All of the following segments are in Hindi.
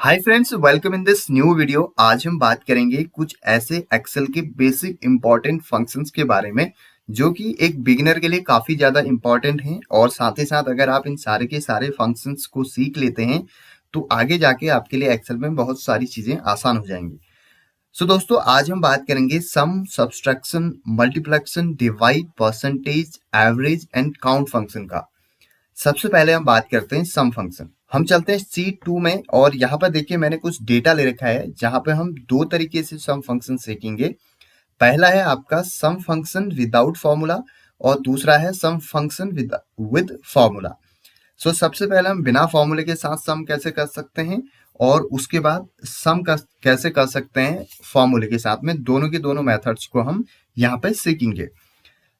Hi friends, welcome in this new video. आज हम बात करेंगे कुछ ऐसे एक्सेल के बेसिक इंपॉर्टेंट फंक्शंस के बारे में जो कि एक बिगिनर के लिए काफी ज्यादा इंपॉर्टेंट हैं। और साथ ही साथ अगर आप इन सारे के सारे फंक्शंस को सीख लेते हैं तो आगे जाके आपके लिए एक्सेल में बहुत सारी चीजें आसान हो जाएंगी। सो दोस्तों, आज हम बात करेंगे sum, subtraction, multiplication, divide, percentage, average and count function का। सबसे पहले हम बात करते हैं सम फंक्शन। हम चलते हैं शीट 2 में और यहाँ पर देखिए मैंने कुछ डेटा ले रखा है जहां पे हम दो तरीके से सम फंक्शन सीखेंगे। पहला है आपका सम फंक्शन विदाउट फॉर्मूला और दूसरा है सम फंक्शन विद फॉर्मूला। सो सबसे पहले हम बिना फॉर्मूले के साथ सम कैसे कर सकते हैं और उसके बाद सम का कैसे कर सकते हैं फॉर्मूले के साथ में। दोनों के दोनों मेथड्स को हम यहाँ पे सीखेंगे।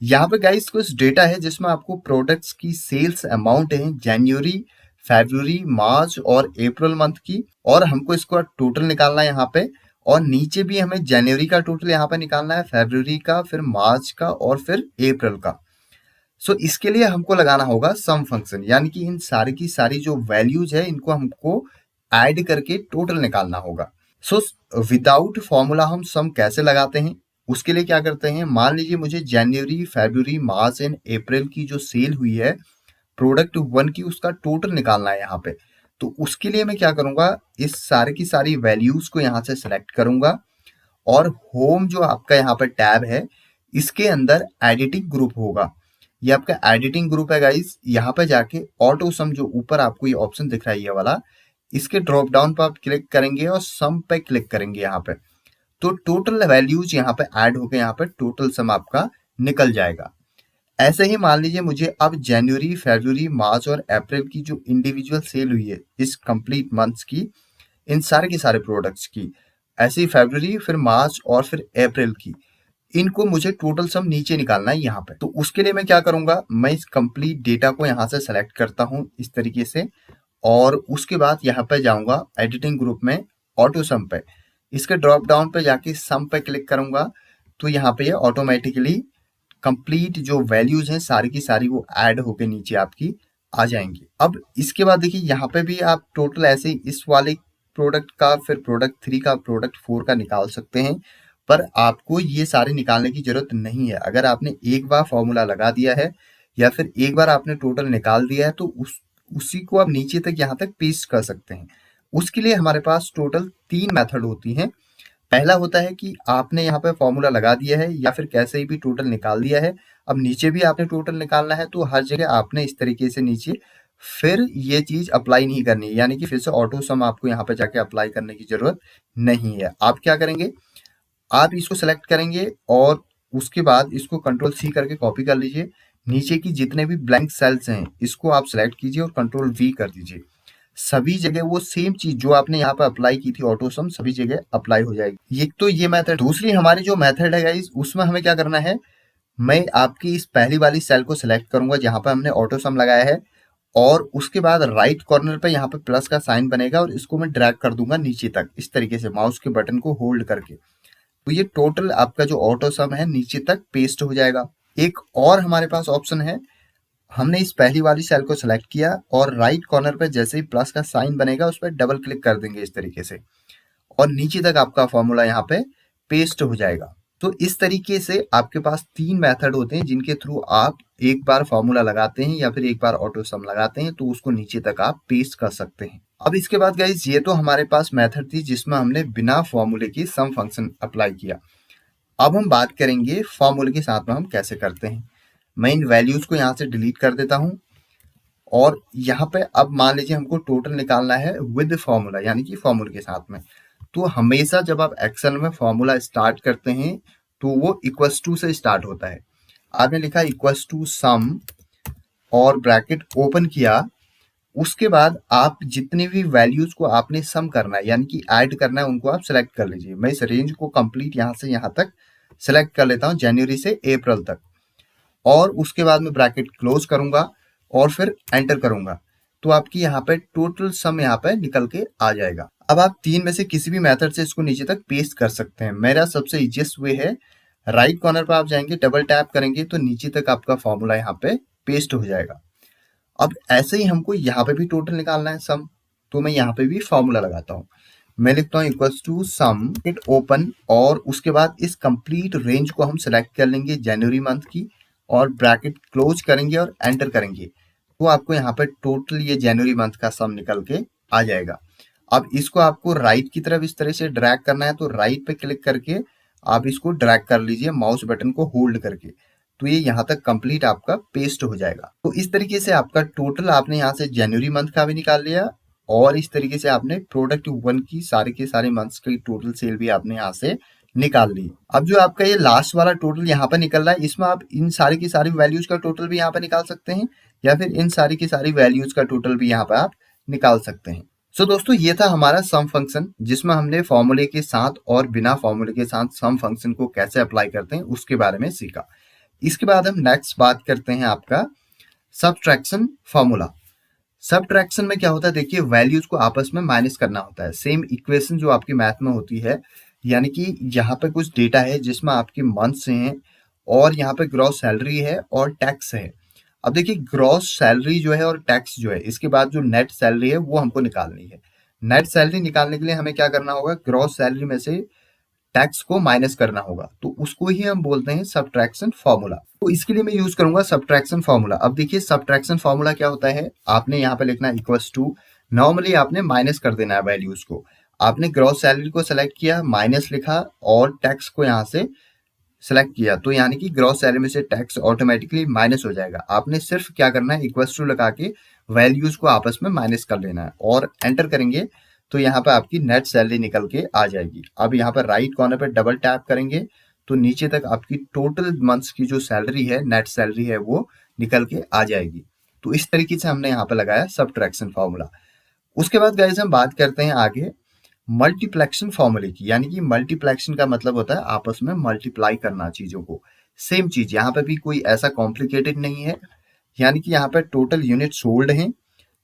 यहाँ पे गाइस कुछ डेटा है जिसमें आपको प्रोडक्ट्स की सेल्स अमाउंट है जनवरी, फरवरी, मार्च और अप्रैल मंथ की, और हमको इसको टोटल निकालना है यहाँ पे। और नीचे भी हमें जनवरी का टोटल यहाँ पे निकालना है, फरवरी का, फिर मार्च का और फिर अप्रैल का। सो इसके लिए हमको लगाना होगा सम फंक्शन, यानी कि इन सारी की सारी जो वैल्यूज है इनको हमको ऐड करके टोटल निकालना होगा। सो विदाउट फॉर्मूला हम सम कैसे लगाते हैं, उसके लिए क्या करते हैं। मान लीजिए मुझे जनवरी, फरवरी, मार्च एंड अप्रैल की जो सेल हुई है प्रोडक्ट 1 की, उसका टोटल निकालना है यहाँ पे। तो उसके लिए मैं क्या करूंगा, इस सारे की सारी वैल्यूज को यहाँ से सिलेक्ट करूंगा और होम जो आपका यहाँ पे टैब है इसके अंदर एडिटिंग ग्रुप होगा। ये आपका एडिटिंग ग्रुप है गाइस। यहाँ पे जाके ऑटो सम, जो ऊपर आपको ये ऑप्शन दिख रहा है ये वाला, इसके ड्रॉप डाउन पर आप क्लिक करेंगे और सम पे क्लिक करेंगे यहाँ पे। तो टोटल वैल्यूज यहाँ पे ऐड होकर यहाँ पे टोटल सम आपका निकल जाएगा। ऐसे ही मान लीजिए मुझे अब जनवरी, फरवरी, मार्च और अप्रैल की जो इंडिविजुअल सेल हुई है इस कंप्लीट मंथ्स की, इन सारे के सारे प्रोडक्ट्स की, ऐसे ही फरवरी, फिर मार्च और फिर अप्रैल की, इनको मुझे टोटल सम नीचे निकालना है यहाँ पे। तो उसके लिए मैं क्या करूंगा, मैं इस कंप्लीट डेटा को यहाँ से सेलेक्ट करता हूँ इस तरीके से, और उसके बाद यहाँ पे जाऊंगा एडिटिंग ग्रुप में ऑटो सम पे। इसके ड्रॉप डाउन पे जाके सम पे क्लिक करूंगा तो यहाँ पे ये ऑटोमेटिकली कंप्लीट जो वैल्यूज हैं सारी की सारी वो ऐड होके नीचे आपकी आ जाएंगी। अब इसके बाद देखिए यहाँ पे भी आप टोटल ऐसे ही इस वाले प्रोडक्ट का, फिर प्रोडक्ट 3 का, प्रोडक्ट 4 का निकाल सकते हैं। पर आपको ये सारे निकालने की जरूरत नहीं है। अगर आपने एक बार फॉर्मूला लगा दिया है या फिर एक बार आपने टोटल निकाल दिया है तो उसी को आप नीचे तक यहाँ तक पेस्ट कर सकते हैं। उसके लिए हमारे पास टोटल 3 मेथड होती हैं। पहला होता है कि आपने यहाँ पे फॉर्मूला लगा दिया है या फिर कैसे ही भी टोटल निकाल दिया है, अब नीचे भी आपने टोटल निकालना है तो हर जगह आपने इस तरीके से नीचे फिर ये चीज अप्लाई नहीं करनी है, यानी कि फिर से ऑटो सम आपको यहाँ पे जाके अप्लाई करने की जरूरत नहीं है। आप क्या करेंगे, आप इसको सेलेक्ट करेंगे और उसके बाद इसको कंट्रोल सी करके कॉपी कर लीजिए। नीचे की जितने भी ब्लैंक सेल्स हैं इसको आप सेलेक्ट कीजिए और कंट्रोल वी कर दीजिए। सभी जगह वो सेम चीज जो आपने यहाँ पे अप्लाई की थी ऑटो सम सभी जगह अप्लाई हो जाएगी। एक तो ये मेथड। दूसरी हमारी जो मेथड है गाइस, उसमें हमें क्या करना है, मैं आपकी इस पहली वाली सेल को सिलेक्ट करूंगा जहां पर हमने ऑटो सम लगाया है, और उसके बाद राइट कॉर्नर पे यहाँ पे प्लस का साइन बनेगा और इसको मैं ड्रैग कर दूंगा नीचे तक इस तरीके से माउस के बटन को होल्ड करके। तो ये टोटल आपका जो ऑटो सम है नीचे तक पेस्ट हो जाएगा। एक और हमारे पास ऑप्शन है, हमने इस पहली वाली सेल को सिलेक्ट किया और राइट कॉर्नर पे जैसे ही प्लस का साइन बनेगा उस पर डबल क्लिक कर देंगे इस तरीके से, और नीचे तक आपका फॉर्मूला यहाँ पे पेस्ट हो जाएगा। तो इस तरीके से आपके पास 3 मेथड होते हैं जिनके थ्रू आप एक बार फॉर्मूला लगाते हैं या फिर एक बार ऑटो सम लगाते हैं तो उसको नीचे तक आप पेस्ट कर सकते हैं। अब इसके बाद गाइस, ये तो हमारे पास मेथड थी जिसमें हमने बिना फॉर्मूले की सम फंक्शन अप्लाई किया। अब हम बात करेंगे फॉर्मूले के साथ में हम कैसे करते हैं। मैं इन वैल्यूज को यहाँ से डिलीट कर देता हूँ और यहाँ पे अब मान लीजिए हमको टोटल निकालना है विद फॉर्मूला, यानी कि फॉर्मूले के साथ में। तो हमेशा जब आप एक्सेल में फॉर्मूला स्टार्ट करते हैं तो वो इक्वल्स टू से स्टार्ट होता है। आपने लिखा इक्वल्स टू सम और ब्रैकेट ओपन किया, उसके बाद आप जितनी भी वैल्यूज को आपने सम करना है यानी कि ऐड करना है उनको आप सेलेक्ट कर लीजिए। मैं इस रेंज को कंप्लीट यहाँ से यहाँ तक सेलेक्ट कर लेता हूँ, जनवरी से अप्रैल तक, और उसके बाद मैं ब्रैकेट क्लोज करूंगा और फिर एंटर करूंगा तो आपकी यहाँ पे टोटल सम यहाँ पे निकल के आ जाएगा। अब आप 3 में से किसी भी मेथड से इसको नीचे तक पेस्ट कर सकते हैं। मेरा सबसे इजीएस्ट वे है, राइट कॉर्नर पर आप जाएंगे, डबल टैप करेंगे तो नीचे तक आपका फॉर्मूला यहाँ पे पेस्ट हो जाएगा। अब ऐसे ही हमको यहाँ पे भी टोटल निकालना है सम। तो मैं यहाँ पे भी फॉर्मूला लगाता हूँ। मैं लिखता हूँ equals to sum it open, और उसके बाद इस कंप्लीट रेंज को हम सिलेक्ट कर लेंगे जनवरी मंथ की, और ब्रैकेट क्लोज करेंगे और एंटर करेंगे। तो आपको यहाँ पे टोटल ये जनवरी मंथ का सम निकल के आ जाएगा। अब इसको आपको राइट की तरफ इस तरह से ड्रैग करना है, तो राइट पे क्लिक करके आप इसको ड्रैग कर लीजिए माउस बटन को होल्ड करके, तो ये यहाँ तक कंप्लीट आपका पेस्ट हो जाएगा। तो इस तरीके से आपका टोटल आपने यहाँ से जनवरी मंथ का भी निकाल लिया, और इस तरीके से आपने प्रोडक्ट वन की सारे के सारे मंथ्स की टोटल सेल भी आपने यहाँ से निकाल ली। अब जो आपका ये लास्ट वाला टोटल यहाँ पर निकल रहा है, इसमें आप इन सारी की सारी वैल्यूज का टोटल भी यहाँ पर निकाल सकते हैं, या फिर इन सारी की सारी वैल्यूज का टोटल भी यहाँ पर आप निकाल सकते हैं। सो दोस्तों, ये था हमारा सम फंक्शन, जिसमें हमने फॉर्मूले के साथ और बिना फॉर्मूले के साथ सम फंक्शन को कैसे अप्लाई करते हैं उसके बारे में सीखा। इसके बाद हम नेक्स्ट बात करते हैं आपका सब्ट्रैक्शन फॉर्मूला। सब्ट्रैक्शन में क्या होता है, देखिए वैल्यूज को आपस में माइनस करना होता है। सेम इक्वेशन जो आपकी मैथ में होती है, यानी कि यहाँ पे कुछ डेटा है जिसमें आपके मंथ्स हैं, और यहाँ पे ग्रॉस सैलरी है और टैक्स है। अब देखिए ग्रॉस सैलरी जो है और टैक्स जो है, इसके बाद जो नेट सैलरी है वो हमको निकालनी है। नेट सैलरी निकालने के लिए हमें क्या करना होगा, ग्रॉस सैलरी में से टैक्स को माइनस करना होगा, तो उसको ही हम बोलते हैं सब्ट्रैक्शन फॉर्मूला। तो इसके लिए मैं यूज करूंगा सब्ट्रैक्शन फॉर्मूला। अब देखिए सब्ट्रैक्शन फॉर्मूला क्या होता है, आपने यहाँ पे लिखना है इक्वल्स टू, नॉर्मली आपने माइनस कर देना है वैल्यूज को। आपने ग्रॉस सैलरी को सेलेक्ट किया, माइनस लिखा, और टैक्स को यहाँ से सेलेक्ट किया, तो यानी कि ग्रॉस सैलरी में से टैक्स ऑटोमेटिकली माइनस हो जाएगा। आपने सिर्फ क्या करना है, इक्वल्स टू लगा के वैल्यूज को आपस में माइनस कर लेना है, और एंटर करेंगे तो यहाँ पर आपकी नेट सैलरी निकल के आ जाएगी। अब यहाँ पर राइट कॉर्नर पर डबल टैप करेंगे तो नीचे तक आपकी टोटल मंथ्स की जो सैलरी है, नेट सैलरी है, वो निकल के आ जाएगी। तो इस तरीके से हमने यहाँ पर लगाया सब्ट्रैक्शन फॉर्मूला। उसके बाद गाइस हम बात करते हैं आगे मल्टीप्लेक्शन फॉर्मूले की, यानी कि मल्टीप्लेक्शन का मतलब होता है आपस में मल्टीप्लाई करना चीजों को। सेम चीज यहाँ पे भी कोई ऐसा कॉम्प्लिकेटेड नहीं है, यानी कि यहाँ पे टोटल यूनिट सोल्ड हैं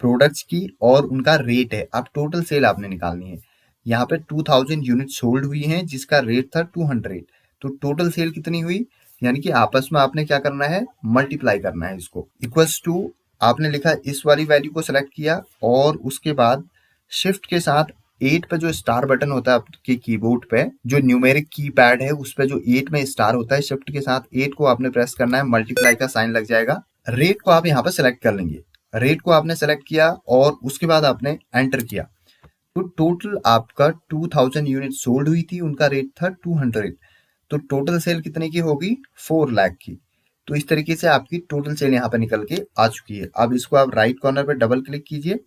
प्रोडक्ट्स की और उनका रेट है। अब टोटल सेल आपने निकालनी है। यहाँ पे 2000 यूनिट सोल्ड हुई हैं जिसका रेट था 200, तो टोटल सेल कितनी हुई, यानी कि आपस में आपने क्या करना है, मल्टीप्लाई करना है इसको। इक्वल्स टू आपने लिखा, इस वाली वैल्यू को सेलेक्ट किया, और उसके बाद शिफ्ट के साथ 8 पे जो स्टार बटन होता है आपके कीबोर्ड पे, जो न्यूमेरिक कीपैड है उस पे जो 8 में स्टार होता है, शिफ्ट के साथ 8 को आपने प्रेस करना है, मल्टीप्लाई का साइन लग जाएगा। रेट को आप यहाँ पे सेलेक्ट कर लेंगे। रेट को आपने सेलेक्ट किया और उसके बाद आपने एंटर किया, तो टोटल आपका 2000 यूनिट सोल्ड हुई थी, उनका रेट था 200, तो टोटल सेल कितने की होगी, 4 लाख की। तो इस तरीके से आपकी टोटल सेल यहाँ पे निकल के आ चुकी है। अब इसको आप राइट कॉर्नर पे डबल क्लिक कीजिए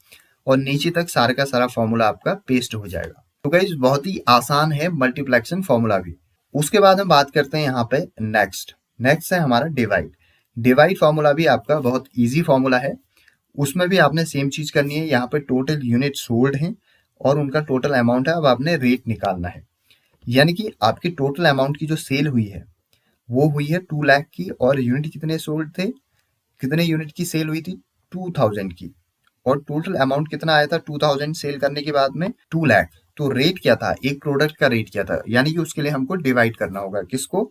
और नीचे तक सारे का सारा फॉर्मूला आपका पेस्ट हो जाएगा। तो गाइस बहुत ही आसान है मल्टीप्लेक्शन फॉर्मूला भी। उसके बाद हम बात करते हैं यहाँ पे नेक्स्ट है हमारा डिवाइड। डिवाइड फॉर्मूला भी आपका बहुत ईजी फॉर्मूला है। उसमें भी आपने सेम चीज करनी है। यहाँ पे टोटल यूनिट सोल्ड हैं और उनका टोटल अमाउंट है। अब आपने रेट निकालना है, यानी कि आपकी टोटल अमाउंट की जो सेल हुई है वो हुई है 2 लाख की, और यूनिट कितने सोल्ड थे, कितने यूनिट की सेल हुई थी, 2000 की, और टोटल अमाउंट कितना आया था 2000 सेल करने के बाद में, 2 लाख। तो रेट क्या था, एक प्रोडक्ट का रेट क्या था, यानी कि उसके लिए हमको डिवाइड करना होगा, किसको,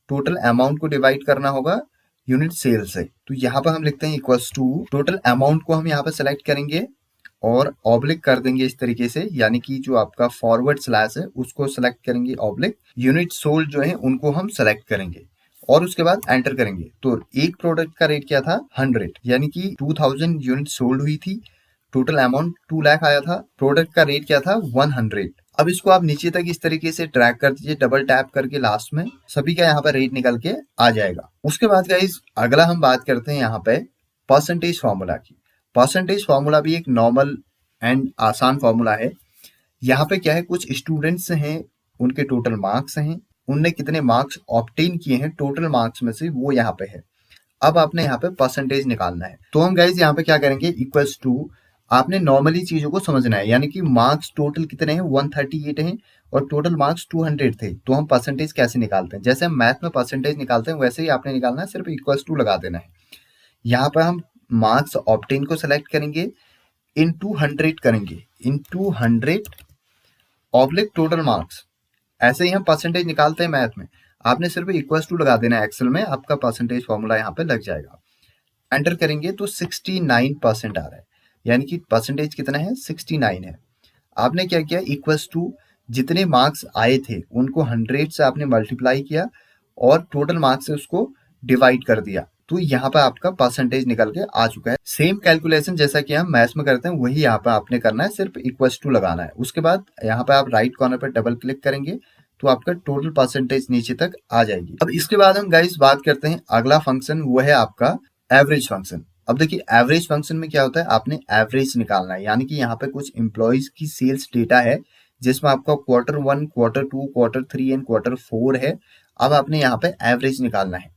टोटल अमाउंट को डिवाइड करना होगा यूनिट सेल से। तो यहाँ पर हम लिखते हैं इक्वल्स टू, टोटल अमाउंट को हम यहाँ पर सेलेक्ट करेंगे और ऑब्लिक कर देंगे इस तरीके से, यानी कि जो आपका फॉरवर्ड स्लैश है उसको सेलेक्ट करेंगे ऑब्लिक, यूनिट सोल्ड जो है उनको हम सेलेक्ट करेंगे और उसके बाद एंटर करेंगे। तो एक प्रोडक्ट का रेट क्या था, 100, यानी कि 2000 यूनिट सोल्ड हुई थी, टोटल अमाउंट 2 लाख आया था, प्रोडक्ट का रेट क्या था, 100। अब इसको आप नीचे तक इस तरीके से ड्रैग कर दीजिए डबल टैप करके, लास्ट में सभी का यहाँ पर रेट निकल के आ जाएगा। उसके बाद गाइस अगला हम बात करते हैं यहाँ पे परसेंटेज फॉर्मूला की। परसेंटेज फॉर्मूला भी एक नॉर्मल एंड आसान फॉर्मूला है। यहाँ पे क्या है, कुछ स्टूडेंट्स हैं, उनके टोटल मार्क्स हैं, उनने कितने मार्क्स ऑब्टेन किए हैं टोटल मार्क्स में से, वो यहाँ पे है। अब आपने यहाँ पे परसेंटेज निकालना है। तो हम गाइज यहाँ पे क्या करेंगे, इक्वल्स टू, आपने नॉर्मली चीजों को समझना है, यानी कि मार्क्स टोटल कितने हैं, 138 हैं और टोटल मार्क्स 200 थे। तो हम परसेंटेज कैसे निकालते हैं, जैसे हम मैथ में परसेंटेज निकालते हैं वैसे ही आपने निकालना है, सिर्फ इक्वल्स टू लगा देना है। यहाँ पर हम मार्क्स ऑब्टेन को सेलेक्ट करेंगे, इनटू 100 करेंगे, इनटू 100 ऑब्लिक टोटल मार्क्स। ऐसे ही हम परसेंटेज निकालते हैं मैथ में। आपने सिर्फ इक्वल्स टू लगा देना है, एक्सेल में आपका परसेंटेज फॉर्मूला यहाँ पे लग जाएगा। एंटर करेंगे तो 69% आ रहा है, यानी कि परसेंटेज कितना है 69 है। आपने क्या किया इक्वल्स टू जितने मार्क्स आए थे उनको 100 से आपने मल्टीप्लाई किया और टोटल मार्क्स से उसको डिवाइड कर दिया, तो यहाँ पे आपका परसेंटेज निकल के आ चुका है। सेम कैलकुलेशन जैसा कि हम मैथ्स में करते हैं वही यहाँ पे आपने करना है, सिर्फ इक्वल्स टू लगाना है। उसके बाद यहाँ पे आप राइट कॉर्नर पर डबल क्लिक करेंगे तो आपका टोटल परसेंटेज नीचे तक आ जाएगी। अब इसके बाद हम गाइस बात करते हैं अगला फंक्शन, वो है आपका एवरेज फंक्शन। अब देखिए एवरेज फंक्शन में क्या होता है, आपने एवरेज निकालना है, यानी कि यहाँ पे कुछ एम्प्लॉयज की सेल्स डेटा है जिसमें आपका Q1, Q2, Q3 and Q4 है। अब आपने यहाँ पे एवरेज निकालना है।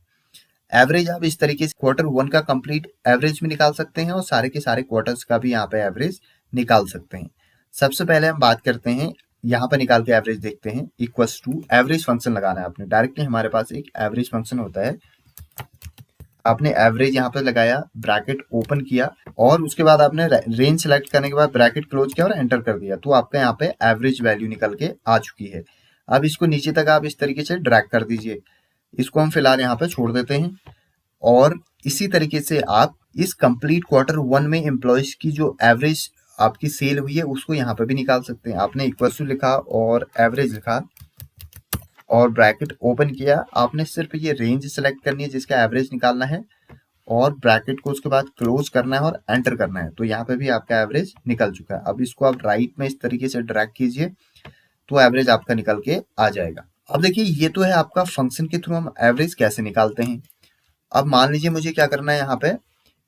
एवरेज आप इस तरीके से Q1 का कंप्लीट एवरेज भी निकाल सकते हैं और सारे के सारे क्वार्टर्स का भी यहाँ पे एवरेज निकाल सकते हैं। सबसे पहले हम बात करते हैं, यहाँ पे निकाल के एवरेज देखते हैं। इक्वल्स टू एवरेज फंक्शन लगाना है आपने डायरेक्टली, हमारे पास एक एवरेज फंक्शन होता है। आपने एवरेज यहाँ पे लगाया, ब्रैकेट ओपन किया और उसके बाद आपने रेंज सेलेक्ट करने के बाद ब्रैकेट क्लोज किया और एंटर कर दिया, तो आपका यहाँ पे एवरेज वैल्यू निकल के आ चुकी है। अब इसको नीचे तक आप इस तरीके से ड्रैग कर दीजिए। इसको हम फिलहाल यहाँ पे छोड़ देते हैं और इसी तरीके से आप इस कंप्लीट Q1 में एम्प्लॉयज की जो एवरेज आपकी सेल हुई है उसको यहाँ पे भी निकाल सकते हैं। आपने इक्वल टू लिखा और एवरेज लिखा और ब्रैकेट ओपन किया, आपने सिर्फ ये रेंज सेलेक्ट करनी है जिसका एवरेज निकालना है और ब्रैकेट को उसके बाद क्लोज करना है और एंटर करना है, तो यहाँ पे भी आपका एवरेज निकल चुका है। अब इसको आप राइट में इस तरीके से ड्रैग कीजिए तो एवरेज आपका निकल के आ जाएगा। अब देखिए ये तो है आपका फंक्शन के थ्रू हम एवरेज कैसे निकालते हैं। अब मान लीजिए मुझे क्या करना है, यहाँ पे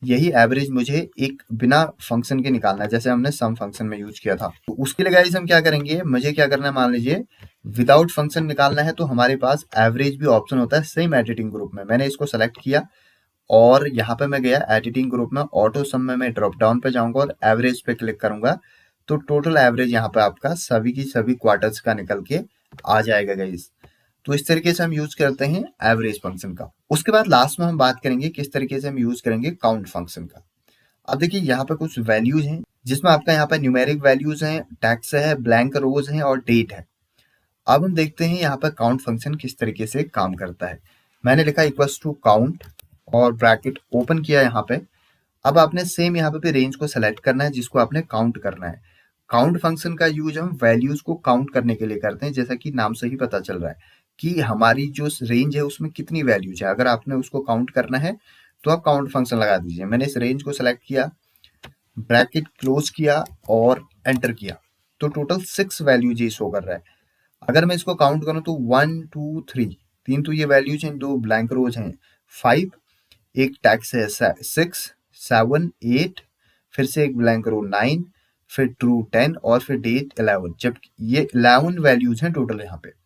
यही एवरेज मुझे एक बिना फंक्शन के निकालना है जैसे हमने सम फंक्शन में यूज किया था। तो उसके लिए गाइस हम क्या करेंगे, मुझे क्या करना है, मान लीजिए विदाउट फंक्शन निकालना है तो हमारे पास एवरेज भी ऑप्शन होता है सेम एडिटिंग ग्रुप में। मैंने इसको सेलेक्ट किया और यहाँ पे मैं गया एडिटिंग ग्रुप में, ऑटो सम में मैं ड्रॉप डाउन पे जाऊंगा और एवरेज पे क्लिक करूंगा तो टोटल एवरेज यहाँ पे आपका सभी की सभी क्वार्टर्स का निकल के आ जाएगा गाइस। तो इस तरीके से हम यूज करते हैं एवरेज फंक्शन का। उसके बाद लास्ट में हम बात करेंगे किस तरीके से हम यूज करेंगे काउंट फंक्शन का। अब देखिए यहाँ पे कुछ वैल्यूज हैं जिसमें आपका यहाँ पे न्यूमेरिक वैल्यूज हैं, टेक्स्ट है, ब्लैंक रोज है और डेट है। अब हम देखते हैं यहाँ पे काउंट फंक्शन किस तरीके से काम करता है। मैंने लिखा इक्वल्स टू काउंट और ब्रैकेट ओपन किया यहाँ पे। अब आपने सेम यहाँ पे भी रेंज को सेलेक्ट करना है जिसको आपने काउंट करना है। काउंट फंक्शन का यूज हम वैल्यूज को काउंट करने के लिए करते हैं, जैसा कि नाम से ही पता चल रहा है कि हमारी जो रेंज है उसमें कितनी वैल्यूज है। अगर आपने उसको काउंट करना है तो आप काउंट फंक्शन लगा दीजिए। मैंने इस रेंज को सेलेक्ट किया, ब्रैकेट क्लोज किया और एंटर किया तो टोटल 6 वैल्यूज ये शो कर रहा है। अगर मैं इसको काउंट करूं तो 1 2 3, तीन तो ये वैल्यूज हैं, 2 ब्लैंक रोज हैं, 5, एक टैक्स है 6 7 8, फिर से एक ब्लैंक रो 9, फिर ट्रू 10 और फिर डेट 11। जब ये 11 वैल्यूज हैं टोटल। यहाँ पे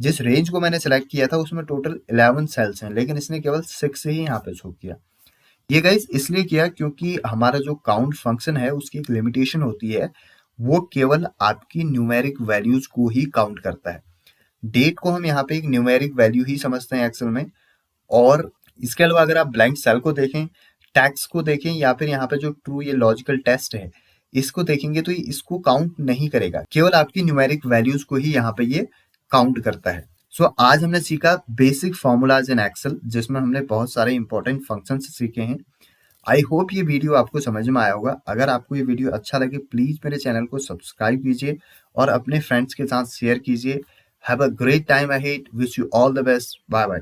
जिस रेंज को मैंने सेलेक्ट किया था उसमें टोटल 11 सेल्स हैं, लेकिन इसने केवल 6 से ही यहाँ पे शो किया। ये गाइस इसलिए किया क्योंकि हमारा जो काउंट फंक्शन है उसकी एक लिमिटेशन होती है, वो केवल आपकी न्यूमेरिक वैल्यूज को ही काउंट करता है। डेट को हम यहाँ पे एक न्यूमेरिक वैल्यू ही समझते हैं एक्सेल में। और इसके अलावा अगर आप ब्लैंक सेल को देखें, टैक्स को देखें या फिर यहाँ पे जो ट्रू ये लॉजिकल टेस्ट है इसको देखेंगे तो ये इसको काउंट नहीं करेगा, केवल आपकी न्यूमेरिक वैल्यूज को ही यहाँ पे ये काउंट करता है। सो आज हमने सीखा बेसिक फॉर्मूलाज इन एक्सेल जिसमें हमने बहुत सारे इंपॉर्टेंट फंक्शंस सीखे हैं। आई होप ये वीडियो आपको समझ में आया होगा। अगर आपको ये वीडियो अच्छा लगे प्लीज मेरे चैनल को सब्सक्राइब कीजिए और अपने फ्रेंड्स के साथ शेयर कीजिए। Have a great time ahead, wish you all the best, bye bye.